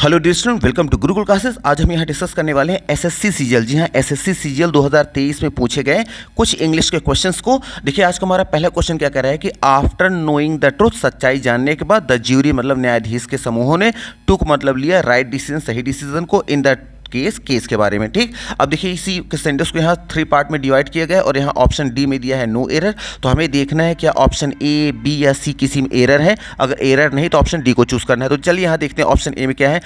Hello dear student, welcome to Gurukul classes. आज हम यहाँ डिस्कस करने वाले हैं एसएससी सीजीएल। जी हाँ, एसएससी सीजीएल 2023 में पूछे गए कुछ इंग्लिश के क्वेश्चंस को। देखिए आज का हमारा पहला क्वेश्चन क्या कह रहा है कि आफ्टर नोइंग द ट्रुथ, सच्चाई जानने के बाद, द ज्यूरी मतलब न्यायाधीश के समूहों ने, टुक मतलब लिया, राइट डिसीजन सही डिसीजन को, इन द केस के बारे में। ठीक, अब देखिए इसी सेंटेंस को यहाँ 3 पार्ट में डिवाइड किया गया है और यहाँ ऑप्शन डी में दिया है नो एरर। तो हमें देखना है क्या ऑप्शन ए, बी या सी किसी में एरर है। अगर एरर नहीं तो ऑप्शन डी को चूज करना है। तो चलिए यहाँ देखते हैं ऑप्शन ए में क्या है।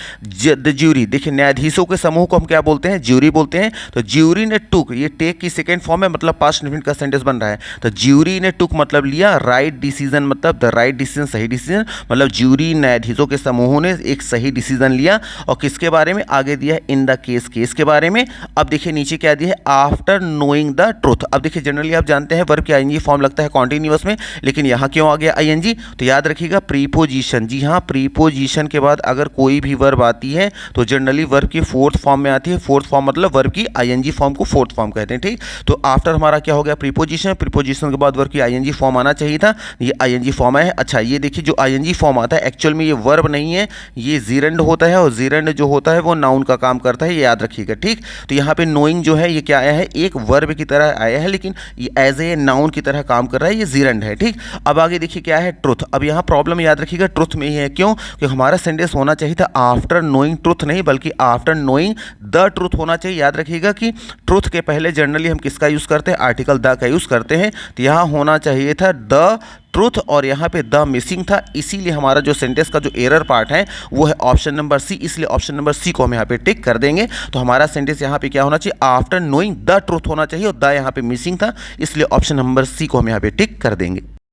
द ज्यूरी, देखिए न्यायाधीशों के समूह को हम क्या बोलते हैं, ज्यूरी बोलते हैं। तो ज्यूरी ने टुक, ये टेक की सेकेंड फॉर्म है, मतलब पास्ट इंडेफिनिट का सेंटेंस बन रहा है। तो ज्यूरी ने टुक मतलब लिया, राइट डिसीजन मतलब द राइट डिसीजन सही डिसीजन, मतलब ज्यूरी न्यायाधीशों के समूहों ने एक सही डिसीजन लिया। और किसके बारे में आगे दिया है, इन द केस के बारे में। अब देखिए नीचे क्या दिया है, आफ्टर नोइंग द ट्रुथ। अब देखिए जनरली आप जानते हैं वर्ब की आईएनजी फॉर्म लगता है कॉन्टिन्यूअस में, लेकिन यहां क्यों आ गया आईएनजी, तो याद रखिएगा प्रीपोजिशन। जी हां, प्रीपोजिशन के बाद अगर कोई भी वर्ब आती है तो जनरली वर्ब की फोर्थ फॉर्म में आती है। फोर्थ फॉर्म मतलब वर्ब की आईएनजी फॉर्म को फोर्थ फॉर्म कहते हैं। ठीक, तो आफ्टर हमारा क्या हो गया, प्रीपोजिशन। प्रीपोजिशन के बाद वर्ब की आईएनजी फॉर्म आना चाहिए था, ये आईएनजी फॉर्म है। अच्छा, ये देखिए जो आईएनजी फॉर्म आता है एक्चुअल में ये वर्ब नहीं है, ये जीरेंड होता है, और जीरेंड जो होता है वो नाउन का काम करता है, ये याद रखिएगा। ठीक, तो यहाँ पे नोइंग जो है ये क्या आया है, एक वर्ब की तरह आया है, लेकिन ये एज ए नाउन की तरह काम कर रहा है, ये जीरेंड है। ठीक, अब आगे देखिए क्या है, ट्रुथ। अब यहाँ प्रॉब्लम याद रखिएगा ट्रुथ में ही है। क्यों, कि हमारा सेंटेंस होना चाहिए था आफ्टर नोइंग ट्रुथ नहीं, बल्कि आफ्टर नोइंग द ट्रुथ होना चाहिए। याद रखिएगा कि ट्रुथ के पहले जनरली हम किसका यूज़ करते हैं, आर्टिकल द का यूज़ करते हैं। तो यहाँ होना चाहिए था द ट्रुथ, और यहाँ पे द मिसिंग था, इसीलिए हमारा जो सेंटेंस का जो एरर पार्ट है वो है ऑप्शन नंबर सी। इसलिए ऑप्शन नंबर सी को हम यहाँ पे टिक कर देंगे। तो हमारा सेंटेंस यहाँ पे क्या होना चाहिए, आफ्टर नोइंग द ट्रुथ होना चाहिए, और द यहाँ पे मिसिंग था, इसलिए ऑप्शन नंबर सी को हम यहाँ पे टिक कर देंगे।